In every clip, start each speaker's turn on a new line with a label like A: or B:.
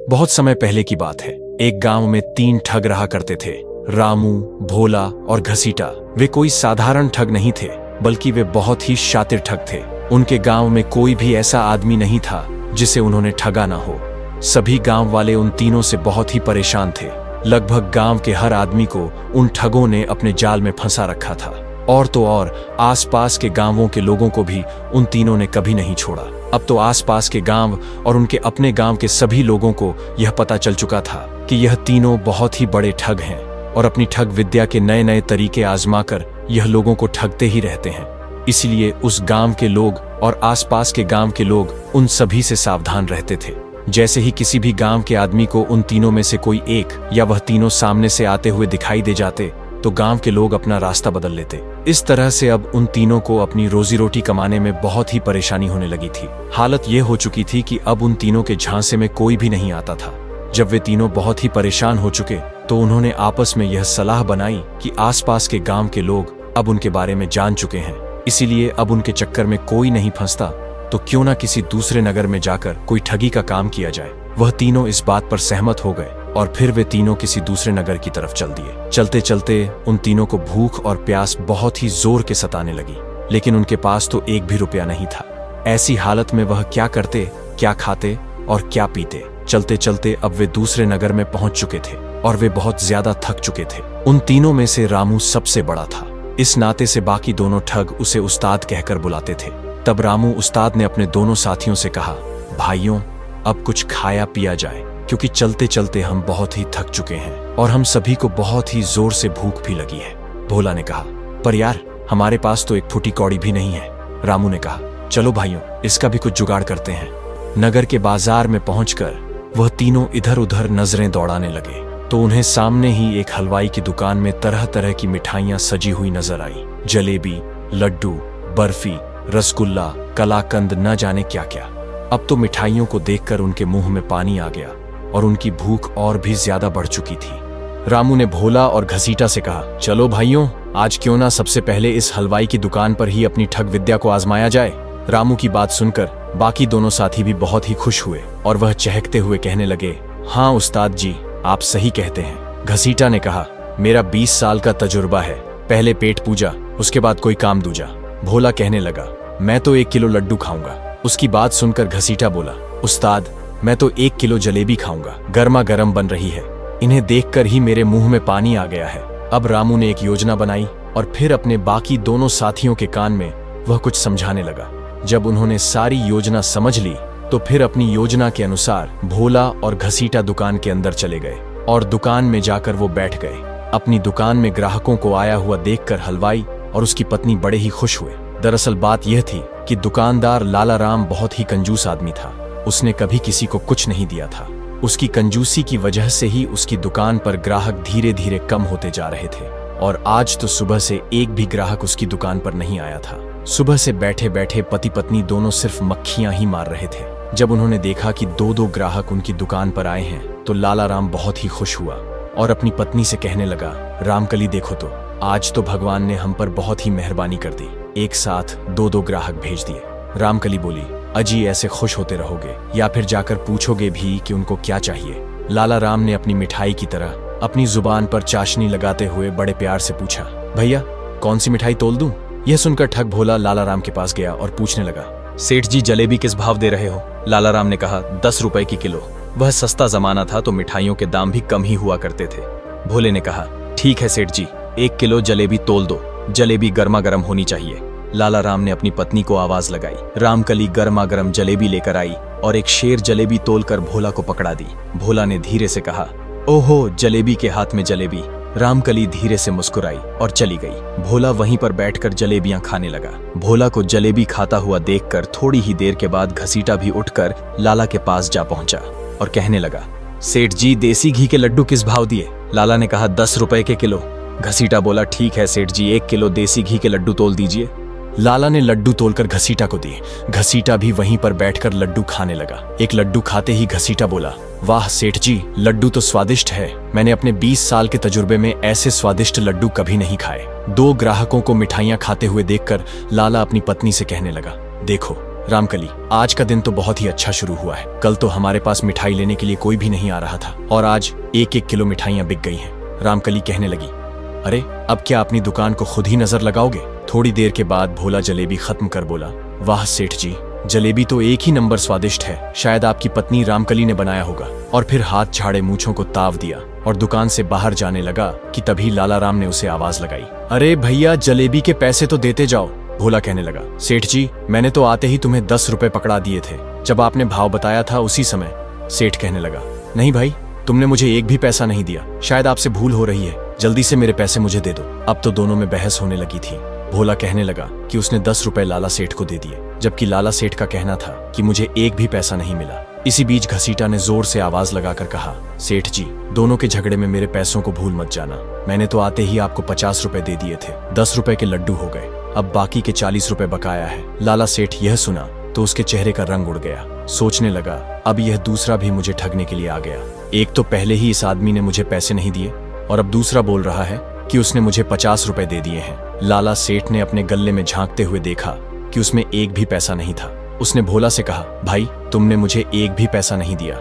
A: बहुत समय पहले की बात है। एक गांव में 3 ठग रहा करते थे, रामू, भोला और घसीटा। वे कोई साधारण ठग नहीं थे, बल्कि वे बहुत ही शातिर ठग थे। उनके गांव में कोई भी ऐसा आदमी नहीं था जिसे उन्होंने ठगा ना हो। सभी गांव वाले उन तीनों से बहुत ही परेशान थे। लगभग गांव के हर आदमी को उन ठगों ने अपने जाल में फंसा रखा था। और तो और आसपास के गांवों के लोगों को भी उन तीनों ने कभी नहीं छोड़ा। अब तो आसपास के गांव और उनके अपने गांव के सभी लोगों को यह पता चल चुका था कि यह तीनों बहुत ही बड़े ठग हैं और अपनी ठग विद्या के नए नए तरीके आजमाकर यह लोगों को ठगते ही रहते हैं। इसलिए उस गांव के लोग और आसपास के गांव के लोग उन सभी से सावधान रहते थे। जैसे ही किसी भी गांव के आदमी को उन तीनों में से कोई एक या वह तीनों सामने से आते हुए दिखाई दे जाते तो गांव के लोग अपना रास्ता बदल लेते। इस तरह से अब उन तीनों को अपनी रोजी रोटी कमाने में बहुत ही परेशानी होने लगी थी। हालत यह हो चुकी थी कि अब उन तीनों के झांसे में कोई भी नहीं आता था। जब वे तीनों बहुत ही परेशान हो चुके तो उन्होंने आपस में यह सलाह बनाई कि आसपास के गांव के लोग अब उनके बारे में जान चुके हैं, इसीलिए अब उनके चक्कर में कोई नहीं फंसता, तो क्यों ना किसी दूसरे नगर में जाकर कोई ठगी का काम किया जाए। वह तीनों इस बात पर सहमत हो गए और फिर वे तीनों किसी दूसरे नगर की तरफ चल दिए। चलते चलते उन तीनों को भूख और प्यास बहुत ही जोर के सताने लगी, लेकिन उनके पास तो एक भी रुपया नहीं था। ऐसी हालत में वह क्या करते, क्या खाते और क्या पीते। चलते चलते अब वे दूसरे नगर में पहुंच चुके थे और वे बहुत ज्यादा थक चुके थे। उन तीनों में से रामू सबसे बड़ा था। इस नाते से बाकी दोनों ठग उसे उस्ताद कहकर बुलाते थे। तब रामू उस्ताद ने अपने दोनों साथियों से कहा, भाइयों, अब कुछ खाया पिया जाए, क्योंकि चलते चलते हम बहुत ही थक चुके हैं और हम सभी को बहुत ही जोर से भूख भी लगी है। भोला ने कहा, पर यार, हमारे पास तो एक फूटी कौड़ी भी नहीं है। रामू ने कहा, चलो भाइयों, इसका भी कुछ जुगाड़ करते हैं। नगर के बाजार में पहुंचकर वह तीनों इधर उधर नजरें दौड़ाने लगे तो उन्हें सामने ही एक हलवाई की दुकान में तरह तरह की मिठाइयां सजी हुई नजर आई। जलेबी, लड्डू, बर्फी, रसगुल्ला, कलाकंद, न जाने क्या क्या। अब तो मिठाइयों को देखकर उनके मुंह में पानी आ गया और उनकी भूख और भी ज्यादा बढ़ चुकी थी। रामू ने भोला और घसीटा से कहा, चलो भाइयों, आज क्यों ना सबसे पहले इस हलवाई की दुकान पर ही अपनी ठग विद्या को आजमाया जाए। रामू की बात सुनकर बाकी दोनों साथी भी बहुत ही खुश हुए और वह चहकते हुए कहने लगे, हाँ उस्ताद जी, आप सही कहते हैं। घसीटा ने कहा, मेरा 20 साल का तजुर्बा है, पहले पेट पूजा, उसके बाद कोई काम दूजा। भोला कहने लगा, मैं तो 1 किलो लड्डू खाऊंगा। उसकी बात सुनकर घसीटा बोला, उस्ताद, मैं तो 1 किलो जलेबी खाऊंगा, गर्मा गर्म बन रही है, इन्हें देखकर ही मेरे मुंह में पानी आ गया है। अब रामू ने एक योजना बनाई और फिर अपने बाकी दोनों साथियों के कान में वह कुछ समझाने लगा। जब उन्होंने सारी योजना समझ ली तो फिर अपनी योजना के अनुसार भोला और घसीटा दुकान के अंदर चले गए और दुकान में जाकर वो बैठ गए। अपनी दुकान में ग्राहकों को आया हुआ देखकर हलवाई और उसकी पत्नी बड़े ही खुश हुए। दरअसल बात यह थी कि दुकानदार लाला राम बहुत ही कंजूस आदमी था। उसने कभी किसी को कुछ नहीं दिया था। उसकी कंजूसी की वजह से ही उसकी दुकान पर ग्राहक धीरे धीरे कम होते जा रहे थे और आज तो सुबह से एक भी ग्राहक उसकी दुकान पर नहीं आया था। सुबह से बैठे बैठे पति पत्नी दोनों सिर्फ मक्खियां ही मार रहे थे। जब उन्होंने देखा कि 2-2 ग्राहक उनकी दुकान पर आए हैं तो लाला राम बहुत ही खुश हुआ और अपनी पत्नी से कहने लगा, रामकली देखो तो, आज तो भगवान ने हम पर बहुत ही मेहरबानी कर दी, एक साथ 2-2 ग्राहक भेज दिए। रामकली बोली, अजी ऐसे खुश होते रहोगे या फिर जाकर पूछोगे भी कि उनको क्या चाहिए। लाला राम ने अपनी मिठाई की तरह अपनी जुबान पर चाशनी लगाते हुए बड़े प्यार से पूछा, भैया कौन सी मिठाई तोल दूं? यह सुनकर ठग भोला लाला राम के पास गया और पूछने लगा, सेठ जी जलेबी किस भाव दे रहे हो? लाला राम ने कहा, 10 रुपए की किलो। वह सस्ता जमाना था तो मिठाइयों के दाम भी कम ही हुआ करते थे। भोले ने कहा, ठीक है सेठ जी, 1 किलो जलेबी तोल दो, जलेबी गर्मा गर्म होनी चाहिए। लाला राम ने अपनी पत्नी को आवाज लगाई। रामकली गर्मा गर्म जलेबी लेकर आई और एक शेर जलेबी तोलकर भोला को पकड़ा दी। भोला ने धीरे से कहा, ओहो, जलेबी के हाथ में जलेबी। रामकली धीरे से मुस्कुराई और चली गई। भोला वहीं पर बैठकर जलेबियां खाने लगा। भोला को जलेबी खाता हुआ देखकर थोड़ी ही देर के बाद घसीटा भी उठकर लाला के पास जा पहुंचा और कहने लगा, सेठ जी देसी घी के लड्डू किस भाव दिए? लाला ने कहा, 10 रुपए के किलो। घसीटा बोला, ठीक है सेठ जी, 1 किलो देसी घी के लड्डू तोल दीजिए। लाला ने लड्डू तोलकर घसीटा को दिए। घसीटा भी वहीं पर बैठकर लड्डू खाने लगा। एक लड्डू खाते ही घसीटा बोला, वाह सेठ जी, लड्डू तो स्वादिष्ट है, मैंने अपने 20 साल के तजुर्बे में ऐसे स्वादिष्ट लड्डू कभी नहीं खाए। 2 ग्राहकों को मिठाइयां खाते हुए देखकर लाला अपनी पत्नी से कहने लगा, देखो रामकली, आज का दिन तो बहुत ही अच्छा शुरू हुआ है। कल तो हमारे पास मिठाई लेने के लिए कोई भी नहीं आ रहा था और आज 1-1 किलो मिठाइयाँ बिक गई हैं। रामकली कहने लगी, अरे अब क्या अपनी दुकान को खुद ही नजर लगाओगे? थोड़ी देर के बाद भोला जलेबी खत्म कर बोला, वाह सेठ जी, जलेबी तो एक ही नंबर स्वादिष्ट है। शायद आपकी पत्नी रामकली ने बनाया होगा। और फिर हाथ झाड़े मूंछों को ताव दिया और दुकान से बाहर जाने लगा कि तभी लाला राम ने उसे आवाज लगाई, अरे भैया जलेबी के पैसे तो देते जाओ। भोला कहने लगा, सेठ जी मैंने तो आते ही तुम्हें 10 रुपए पकड़ा दिए थे, जब आपने भाव बताया था उसी समय। सेठ कहने लगा, नहीं भाई, तुमने मुझे एक भी पैसा नहीं दिया, शायद आपसे भूल हो रही है, जल्दी से मेरे पैसे मुझे दे दो। अब तो दोनों में बहस होने लगी थी। भोला कहने लगा कि उसने 10 रुपए लाला सेठ को दे दिए, जबकि लाला सेठ का कहना था कि मुझे एक भी पैसा नहीं मिला। इसी बीच घसीटा ने जोर से आवाज लगाकर कहा, सेठ जी दोनों के झगड़े में मेरे पैसों को भूल मत जाना। मैंने तो आते ही आपको 50 रुपए दे दिए थे, 10 रुपए के लड्डू हो गए, अब बाकी के 40 रुपए बकाया है। लाला सेठ यह सुना तो उसके चेहरे का रंग उड़ गया। सोचने लगा, अब यह दूसरा भी मुझे ठगने के लिए आ गया। एक तो पहले ही इस आदमी ने मुझे पैसे नहीं दिए और अब दूसरा बोल रहा है कि उसने मुझे 50 रुपए दे दिए हैं। लाला सेठ ने अपने गल्ले में झांकते हुए देखा कि उसमें एक भी पैसा नहीं था। उसने भोला से कहा, भाई तुमने मुझे एक भी पैसा नहीं दिया,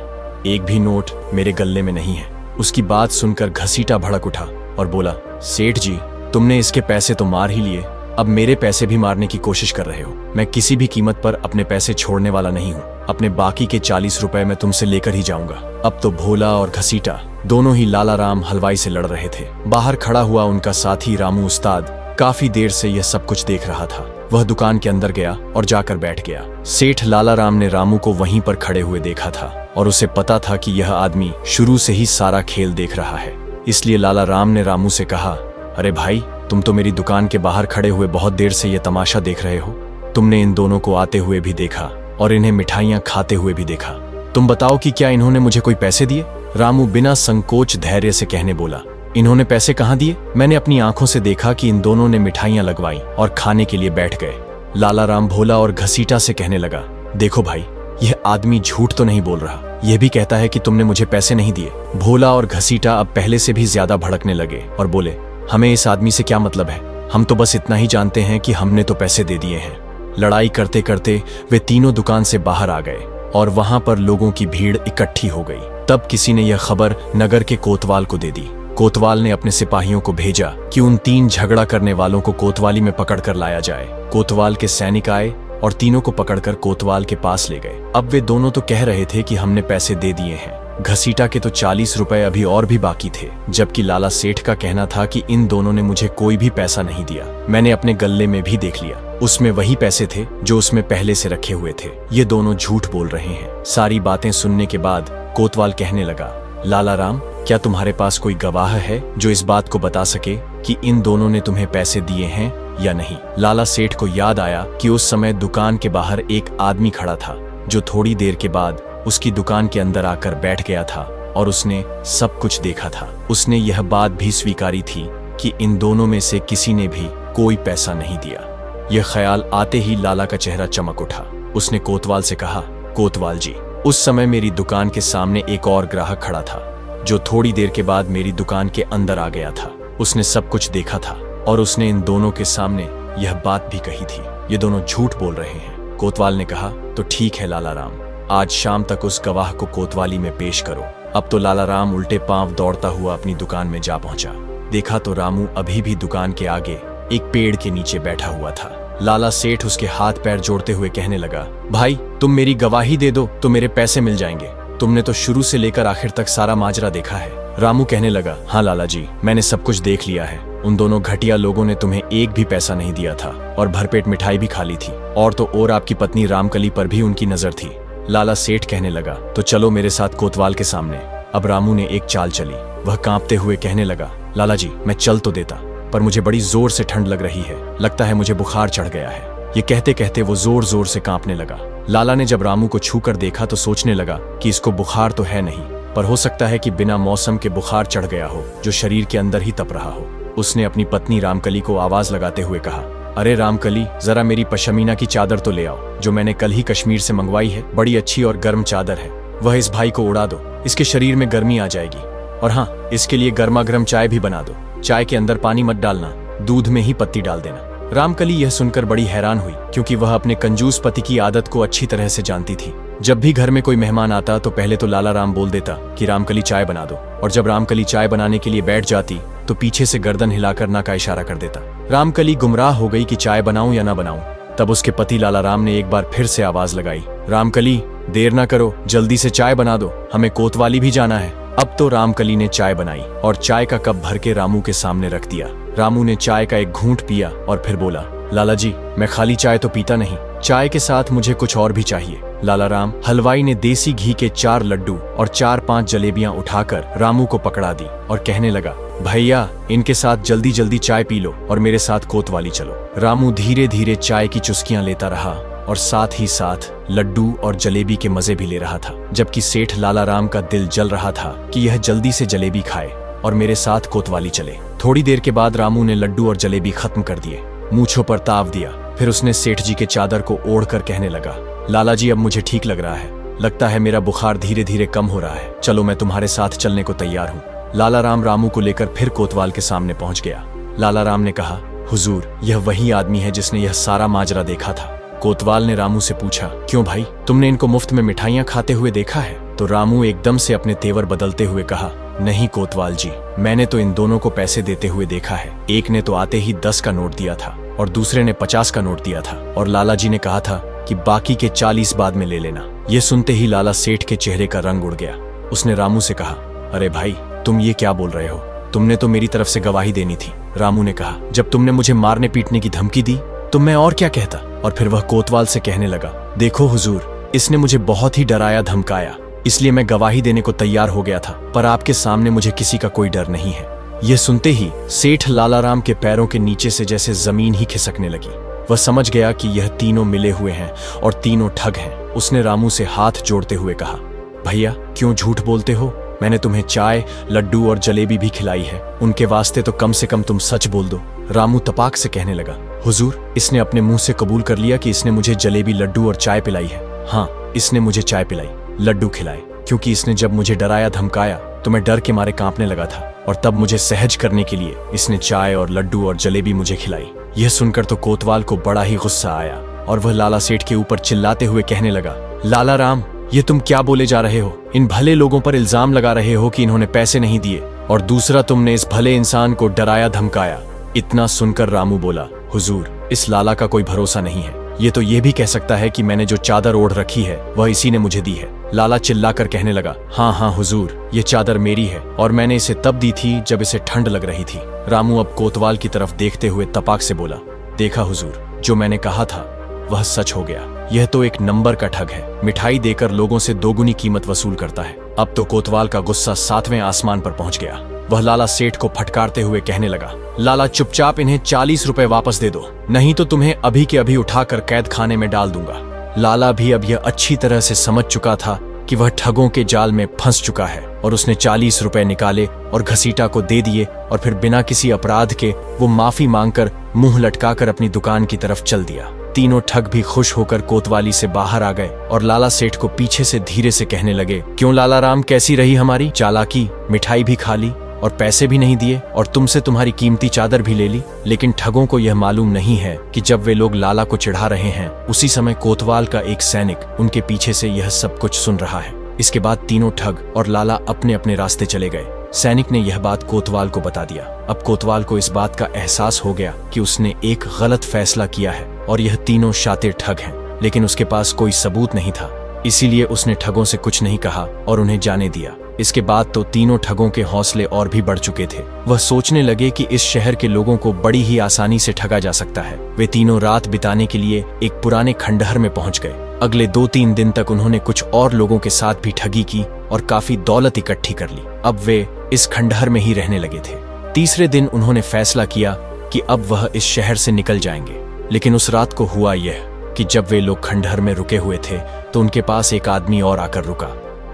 A: एक भी नोट मेरे गल्ले में नहीं है। उसकी बात सुनकर घसीटा भड़क उठा और बोला, सेठ जी तुमने इसके पैसे तो मार ही लिए, अब मेरे पैसे भी मारने की कोशिश कर रहे हो। मैं किसी भी कीमत पर अपने पैसे छोड़ने वाला नहीं हूँ। अपने बाकी के 40 रुपए मैं तुमसे लेकर ही जाऊंगा। अब तो भोला और घसीटा दोनों ही लाला राम हलवाई से लड़ रहे थे। बाहर खड़ा हुआ उनका साथी रामू उस्ताद काफी देर से यह सब कुछ देख रहा था। वह दुकान के अंदर गया और जाकर बैठ गया। सेठ लाला राम ने रामू को वहीं पर खड़े हुए देखा था और उसे पता था कि यह आदमी शुरू से ही सारा खेल देख रहा है। इसलिए लाला राम ने रामू से कहा, अरे भाई तुम तो मेरी दुकान के बाहर खड़े हुए बहुत देर से यह तमाशा देख रहे हो। तुमने इन दोनों को आते हुए भी देखा और इन्हें मिठाइयाँ खाते हुए भी देखा। तुम बताओ कि क्या इन्होंने मुझे कोई पैसे दिए? रामू बिना संकोच धैर्य से कहने बोला, इन्होंने पैसे कहाँ दिए? मैंने अपनी आंखों से देखा कि इन दोनों ने मिठाइयाँ लगवाई और खाने के लिए बैठ गए। लाला राम भोला और घसीटा से कहने लगा, देखो भाई यह आदमी झूठ तो नहीं बोल रहा, यह भी कहता है कि तुमने मुझे पैसे नहीं दिए। भोला और घसीटा अब पहले से भी ज्यादा भड़कने लगे और बोले, हमें इस आदमी से क्या मतलब है? हम तो बस इतना ही जानते हैं कि हमने तो पैसे दे दिए हैं। लड़ाई करते करते वे तीनों दुकान से बाहर आ गए और वहां पर लोगों की भीड़ इकट्ठी हो गई। तब किसी ने यह खबर नगर के कोतवाल को दे दी। कोतवाल ने अपने सिपाहियों को भेजा कि उन 3 झगड़ा करने वालों को कोतवाली में पकड़कर लाया जाए। कोतवाल के सैनिक आए और तीनों को पकड़कर कोतवाल के पास ले गए। अब वे दोनों तो कह रहे थे कि हमने पैसे दे दिए हैं। घसीटा के तो 40 रुपए अभी और भी बाकी थे, जबकि लाला सेठ का कहना था कि इन दोनों ने मुझे कोई भी पैसा नहीं दिया। मैंने अपने गल्ले में भी देख लिया, उसमें वही पैसे थे जो उसमें पहले से रखे हुए थे। ये दोनों झूठ बोल रहे हैं। सारी बातें सुनने के बाद कोतवाल कहने लगा, लाला राम क्या तुम्हारे पास कोई गवाह है जो इस बात को बता सके कि इन दोनों ने तुम्हें पैसे दिए हैं या नहीं? लाला सेठ को याद आया कि उस समय दुकान के बाहर एक आदमी खड़ा था जो थोड़ी देर के बाद उसकी दुकान के अंदर आकर बैठ गया था और उसने सब कुछ देखा था। उसने यह बात भी स्वीकारी थी कि इन दोनों में से किसी ने भी कोई पैसा नहीं दिया। यह ख्याल आते ही लाला का चेहरा चमक उठा। उसने कोतवाल से कहा, कोतवाल जी उस समय मेरी दुकान के सामने एक और ग्राहक खड़ा था जो थोड़ी देर के बाद मेरी दुकान के अंदर आ गया था। उसने सब कुछ देखा था और उसने इन दोनों के सामने यह बात भी कही थी। ये दोनों झूठ बोल रहे हैं। कोतवाल ने कहा, तो ठीक है लाला राम, आज शाम तक उस गवाह को कोतवाली में पेश करो। अब तो लाला राम उल्टे पांव दौड़ता हुआ अपनी दुकान में जा पहुंचा। देखा तो रामू अभी भी दुकान के आगे एक पेड़ के नीचे बैठा हुआ था। लाला सेठ उसके हाथ पैर जोड़ते हुए कहने लगा, भाई तुम मेरी गवाही दे दो तो मेरे पैसे मिल जाएंगे। तुमने तो शुरू से लेकर आखिर तक सारा माजरा देखा है। रामू कहने लगा, हाँ लाला जी मैंने सब कुछ देख लिया है। उन दोनों घटिया लोगों ने तुम्हें एक भी पैसा नहीं दिया था और भरपेट मिठाई भी खा ली थी, और तो और आपकी पत्नी रामकली पर भी उनकी नजर थी। लाला सेठ कहने लगा, तो चलो मेरे साथ कोतवाल के सामने। अब रामू ने एक चाल चली। वह कांपते हुए कहने लगा, लाला जी मैं चल तो देता, पर मुझे बड़ी जोर से ठंड लग रही है, लगता है मुझे बुखार चढ़ गया है। ये कहते कहते वो जोर जोर से कांपने लगा। लाला ने जब रामू को छू कर देखा तो सोचने लगा कि इसको बुखार तो है नहीं, पर हो सकता है कि बिना मौसम के बुखार चढ़ गया हो जो शरीर के अंदर ही तप रहा हो। उसने अपनी पत्नी रामकली को आवाज लगाते हुए कहा, अरे रामकली जरा मेरी पशमीना की चादर तो ले आओ जो मैंने कल ही कश्मीर से मंगवाई है। बड़ी अच्छी और गर्म चादर है, वह इस भाई को उड़ा दो, इसके शरीर में गर्मी आ जाएगी। और हाँ, इसके लिए गर्मा गर्म चाय भी बना दो। चाय के अंदर पानी मत डालना, दूध में ही पत्ती डाल देना। रामकली यह सुनकर बड़ी हैरान हुई, क्योंकि वह अपने कंजूस पति की आदत को अच्छी तरह से जानती थी। जब भी घर में कोई मेहमान आता तो पहले तो लाला राम बोल देता कि रामकली चाय बना दो, और जब रामकली चाय बनाने के लिए बैठ जाती तो पीछे से गर्दन हिलाकर ना का इशारा कर देता। रामकली गुमराह हो गई कि चाय बनाऊं या ना बनाऊं। तब उसके पति लाला राम ने एक बार फिर से आवाज लगाई, रामकली देर ना करो, जल्दी से चाय बना दो, हमें कोतवाली भी जाना है। अब तो रामकली ने चाय बनाई और चाय का कप भर के रामू के सामने रख दिया। रामू ने चाय का एक घूंट पिया और फिर बोला, लाला जी मैं खाली चाय तो पीता नहीं, चाय के साथ मुझे कुछ और भी चाहिए। लाला राम हलवाई ने देसी घी के 4 लड्डू और 4-5 जलेबियां उठाकर रामू को पकड़ा दी और कहने लगा, भैया इनके साथ जल्दी जल्दी चाय पी लो और मेरे साथ कोतवाली चलो। रामू धीरे धीरे चाय की चुस्कियां लेता रहा और साथ ही साथ लड्डू और जलेबी के मजे भी ले रहा था, जबकि सेठ लाला राम का दिल जल रहा था कि यह जल्दी से जलेबी खाए और मेरे साथ कोतवाली चले। थोड़ी देर के बाद रामू ने लड्डू और जलेबी खत्म कर दिए, मूंछों पर ताव दिया, फिर उसने सेठ जी के चादर को ओढ़कर कहने लगा, लाला जी अब मुझे ठीक लग रहा है, लगता है मेरा बुखार धीरे धीरे कम हो रहा है, चलो मैं तुम्हारे साथ चलने को तैयार हूँ। लाला राम रामू को लेकर फिर कोतवाल के सामने पहुंच गया। लाला राम ने कहा, हुजूर यह वही आदमी है जिसने यह सारा माजरा देखा था। कोतवाल ने रामू से पूछा, क्यों भाई तुमने इनको मुफ्त में मिठाइयां खाते हुए देखा है? तो रामू एकदम से अपने तेवर बदलते हुए कहा, नहीं कोतवाल जी, मैंने तो इन दोनों को पैसे देते हुए देखा है। एक ने तो आते ही 10 का नोट दिया था और दूसरे ने 50 का नोट दिया था, और लाला जी ने कहा था कि बाकी के 40 बाद में ले लेना। ये सुनते ही लाला सेठ के चेहरे का रंग उड़ गया। उसने रामू से कहा, अरे भाई तुम ये क्या बोल रहे हो, तुमने तो मेरी तरफ से गवाही देनी थी। रामू ने कहा, जब तुमने मुझे मारने पीटने की धमकी दी तो मैं और क्या कहता। और फिर वह कोतवाल से कहने लगा, देखो हुजूर इसने मुझे बहुत ही डराया धमकाया, इसलिए मैं गवाही देने को तैयार हो गया था, पर आपके सामने मुझे किसी का कोई डर नहीं है। यह सुनते ही सेठ लाला राम के पैरों के नीचे से जैसे जमीन ही खिसकने लगी। वह समझ गया कि यह तीनों मिले हुए हैं और तीनों ठग हैं। उसने रामू से हाथ जोड़ते हुए कहा, भैया क्यों झूठ बोलते हो, मैंने तुम्हें चाय लड्डू और जलेबी भी खिलाई है, उनके वास्ते तो कम से कम तुम सच बोल दो। रामू तपाक से कहने लगा, हुजूर इसने अपने मुंह से कबूल कर लिया कि इसने मुझे जलेबी लड्डू और चाय पिलाई है। हाँ इसने मुझे चाय पिलाई, लड्डू खिलाए, क्योंकि इसने जब मुझे डराया धमकाया तो मैं डर के मारे कांपने लगा था, और तब मुझे सहज करने के लिए इसने चाय और लड्डू और जलेबी मुझे खिलाई। यह सुनकर तो कोतवाल को बड़ा ही गुस्सा आया और वह लाला सेठ के ऊपर चिल्लाते हुए कहने लगा, लाला राम ये तुम क्या बोले जा रहे हो, इन भले लोगों पर इल्जाम लगा रहे हो कि इन्होंने पैसे नहीं दिए, और दूसरा तुमने इस भले इंसान को डराया धमकाया। इतना सुनकर रामू बोला, हुजूर इस लाला का कोई भरोसा नहीं है, ये तो ये भी कह सकता है कि मैंने जो चादर ओढ़ रखी है वह इसी ने मुझे दी है। लाला चिल्लाकर कहने लगा, हाँ हाँ हुजूर ये चादर मेरी है और मैंने इसे तब दी थी जब इसे ठंड लग रही थी। रामू अब कोतवाल की तरफ देखते हुए तपाक से बोला, देखा हुजूर जो मैंने कहा था वह सच हो गया, यह तो एक नंबर का ठग है, मिठाई देकर लोगों से दोगुनी कीमत वसूल करता है। अब तो कोतवाल का गुस्सा 7वें आसमान पर पहुंच गया। वह लाला सेठ को फटकारते हुए कहने लगा, लाला चुपचाप इन्हें 40 रुपए वापस दे दो, नहीं तो तुम्हें अभी के अभी उठाकर कैद खाने में डाल दूंगा। लाला भी अब यह अच्छी तरह से समझ चुका था कि वह ठगों के जाल में फंस चुका है, और उसने 40 रुपए निकाले और घसीटा को दे दिए, और फिर बिना किसी अपराध के वो माफी मांगकर मुंह लटकाकर अपनी दुकान की तरफ चल दिया। तीनों ठग भी खुश होकर कोतवाली से बाहर आ गए और लाला सेठ को पीछे से धीरे से कहने लगे, क्यों लाला राम कैसी रही हमारी चालाकी, मिठाई भी खा ली और पैसे भी नहीं दिए, और तुमसे तुम्हारी कीमती चादर भी ले ली। लेकिन ठगों को यह मालूम नहीं है कि जब वे लोग लाला को चिढ़ा रहे हैं उसी समय कोतवाल का एक सैनिक उनके पीछे से यह सब कुछ सुन रहा है। इसके बाद तीनों ठग और लाला अपने अपने रास्ते चले गए। सैनिक ने यह बात कोतवाल को बता दिया। अब कोतवाल को इस बात का एहसास हो गया कि उसने एक गलत फैसला किया है और यह तीनों शातिर ठग हैं, लेकिन उसके पास कोई सबूत नहीं था, इसीलिए उसने ठगों से कुछ नहीं कहा और उन्हें जाने दिया। इसके बाद तो तीनों ठगों के हौसले और भी बढ़ चुके थे। वह सोचने लगे कि इस शहर के लोगों को बड़ी ही आसानी से ठगा जा सकता है। वे तीनों रात बिताने के लिए एक पुराने खंडहर में पहुंच गए। अगले 2-3 दिन तक उन्होंने कुछ और लोगों के साथ भी ठगी की और काफी दौलत इकट्ठी कर ली। अब वे इस खंडहर में ही रहने लगे थे। तीसरे दिन उन्होंने फैसला किया कि अब वह इस शहर से निकल जाएंगे। लेकिन उस रात को हुआ यह कि जब वे लोग खंडहर में रुके हुए थे तो उनके पास एक आदमी और आकर रुका,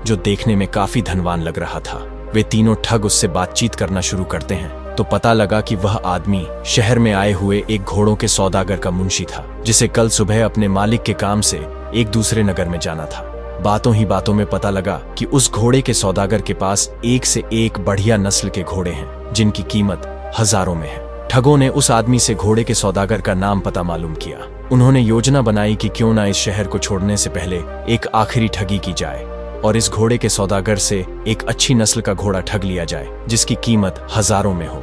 A: जो देखने में काफी धनवान लग रहा था। वे तीनों ठग उससे बातचीत करना शुरू करते हैं तो पता लगा कि वह आदमी शहर में आए हुए एक घोड़ों के सौदागर का मुंशी था, जिसे कल सुबह अपने मालिक के काम से एक दूसरे नगर में जाना था। बातों ही बातों में पता लगा कि उस घोड़े के सौदागर के पास एक से एक बढ़िया नस्ल के घोड़े हैं, जिनकी कीमत हजारों में है। ठगों ने उस आदमी से घोड़े के सौदागर का नाम पता मालूम किया। उन्होंने योजना बनाई कि क्यों ना इस शहर को छोड़ने से पहले एक आखिरी ठगी की जाए और इस घोड़े के सौदागर से एक अच्छी नस्ल का घोड़ा ठग लिया जाए जिसकी कीमत हजारों में हो।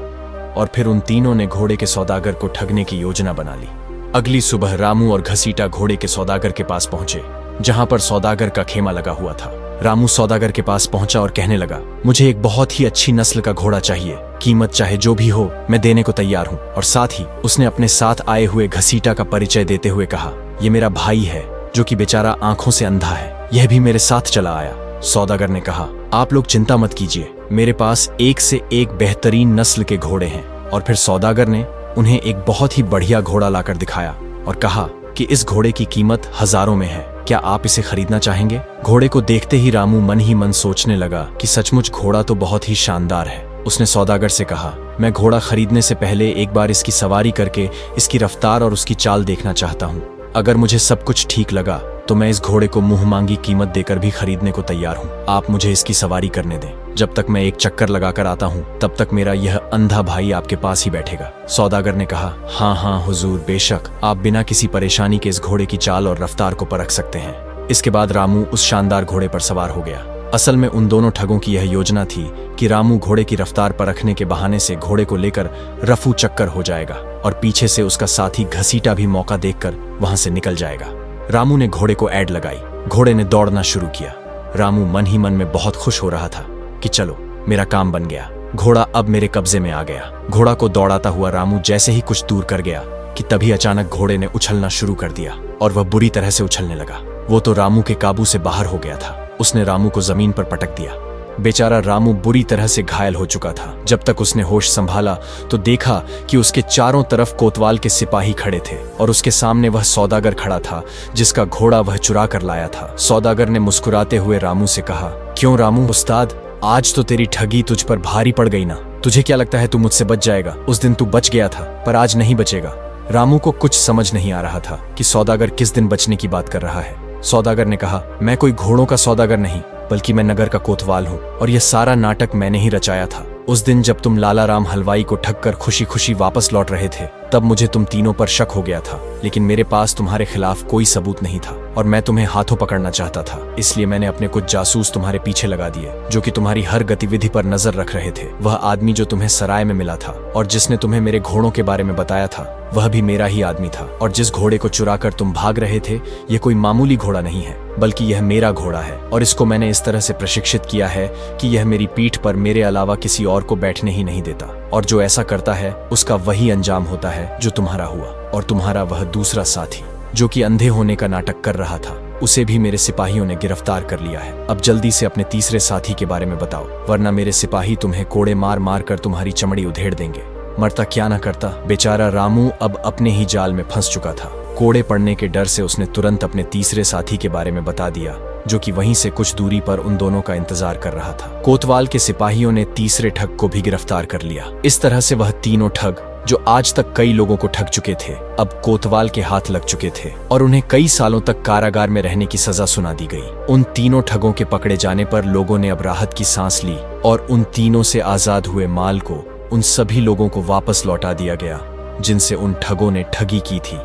A: और फिर उन तीनों ने घोड़े के सौदागर को ठगने की योजना बना ली। अगली सुबह रामू और घसीटा घोड़े के सौदागर के पास पहुंचे, जहां पर सौदागर का खेमा लगा हुआ था। रामू सौदागर के पास पहुंचा और कहने लगा, मुझे एक बहुत ही अच्छी नस्ल का घोड़ा चाहिए, कीमत चाहे जो भी हो मैं देने को तैयार हूं। और साथ ही उसने अपने साथ आए हुए घसीटा का परिचय देते हुए कहा, ये मेरा भाई है जो कि बेचारा आंखों से अंधा है, यह भी मेरे साथ चला आया। सौदागर ने कहा, आप लोग चिंता मत कीजिए, मेरे पास एक से एक बेहतरीन नस्ल के घोड़े हैं। और फिर सौदागर ने उन्हें एक बहुत ही बढ़िया घोड़ा लाकर दिखाया और कहा कि इस घोड़े की कीमत हजारों में है, क्या आप इसे खरीदना चाहेंगे? घोड़े को देखते ही रामू मन ही मन सोचने लगा कि सचमुच घोड़ा तो बहुत ही शानदार है। उसने सौदागर से कहा, मैं घोड़ा खरीदने से पहले एक बार इसकी सवारी करके इसकी रफ्तार और उसकी चाल देखना चाहता हूँ। अगर मुझे सब कुछ ठीक लगा तो मैं इस घोड़े को मुंह मांगी कीमत देकर भी खरीदने को तैयार हूँ। आप मुझे इसकी सवारी करने दें। जब तक मैं एक चक्कर लगाकर आता हूँ तब तक मेरा यह अंधा भाई आपके पास ही बैठेगा। सौदागर ने कहा, हाँ हाँ हुजूर, बेशक आप बिना किसी परेशानी के इस घोड़े की चाल और रफ्तार को परख सकते हैं। इसके बाद रामू उस शानदार घोड़े पर सवार हो गया। असल में उन दोनों ठगों की यह योजना थी कि रामू घोड़े की रफ्तार परखने के बहाने से घोड़े को लेकर रफू चक्कर हो जाएगा और पीछे से उसका साथी घसीटा भी मौका देखकर वहां से निकल जाएगा। रामू ने घोड़े को ऐड लगाई, घोड़े ने दौड़ना शुरू किया। रामू मन ही मन में बहुत खुश हो रहा था कि चलो मेरा काम बन गया, घोड़ा अब मेरे कब्जे में आ गया। घोड़ा को दौड़ाता हुआ रामू जैसे ही कुछ दूर कर गया कि तभी अचानक घोड़े ने उछलना शुरू कर दिया और वह बुरी तरह से उछलने लगा। वो तो रामू के काबू से बाहर हो गया था। उसने रामू को जमीन पर पटक दिया। बेचारा रामू बुरी तरह से घायल हो चुका था। जब तक उसने होश संभाला तो देखा कि उसके चारों तरफ कोतवाल के सिपाही खड़े थे और उसके सामने वह सौदागर खड़ा था जिसका घोड़ा वह चुरा कर लाया था। सौदागर ने मुस्कुराते हुए रामू से कहा, क्यों रामू उस्ताद, आज तो तेरी ठगी तुझ पर भारी पड़ गई ना? तुझे क्या लगता है तू मुझसे बच जाएगा? उस दिन तू बच गया था पर आज नहीं बचेगा। रामू को कुछ समझ नहीं आ रहा था कि सौदागर किस दिन बचने की बात कर रहा है। सौदागर ने कहा, मैं कोई घोड़ों का सौदागर नहीं बल्कि मैं नगर का कोतवाल हूँ और यह सारा नाटक मैंने ही रचाया था। उस दिन जब तुम लाला राम हलवाई को ठग कर खुशी खुशी वापस लौट रहे थे तब मुझे तुम तीनों पर शक हो गया था, लेकिन मेरे पास तुम्हारे खिलाफ कोई सबूत नहीं था और मैं तुम्हें हाथों पकड़ना चाहता था। इसलिए मैंने अपने कुछ जासूस तुम्हारे पीछे लगा दिए जो कि तुम्हारी हर गतिविधि पर नजर रख रहे थे। वह आदमी जो तुम्हें सराय में मिला था और जिसने तुम्हें मेरे घोड़ों के बारे में बताया था वह भी मेरा ही आदमी था। और जिस घोड़े को चुराकर तुम भाग रहे थे ये कोई मामूली घोड़ा नहीं है बल्कि यह मेरा घोड़ा है और इसको मैंने इस तरह से प्रशिक्षित किया है कि यह मेरी पीठ पर मेरे अलावा किसी और को बैठने ही नहीं देता और जो ऐसा करता है उसका वही अंजाम होता है जो तुम्हारा हुआ। और तुम्हारा वह दूसरा साथी जो कि अंधे होने का नाटक कर रहा था उसे भी मेरे सिपाहियों ने गिरफ्तार कर लिया है। अब जल्दी से अपने तीसरे साथी के बारे में बताओ, वरना मेरे सिपाही तुम्हें कोड़े मार मार कर तुम्हारी चमड़ी उधेड़ देंगे। मरता क्या ना करता। बेचारा रामू अब अपने ही जाल में फंस चुका था। कोड़े पड़ने के डर से उसने तुरंत अपने तीसरे साथी के बारे में बता दिया जो कि वहीं से कुछ दूरी पर उन दोनों का इंतजार कर रहा था। कोतवाल के सिपाहियों ने तीसरे ठग को भी गिरफ्तार कर लिया। इस तरह से वह तीनों ठग जो आज तक कई लोगों को ठग चुके थे अब कोतवाल के हाथ लग चुके थे और उन्हें कई सालों तक कारागार में रहने की सजा सुना दी गई। उन तीनों ठगों के पकड़े जाने पर लोगों ने अब राहत की सांस ली और उन तीनों से आजाद हुए माल को उन सभी लोगों को वापस लौटा दिया गया जिनसे उन ठगों ने ठगी की थी।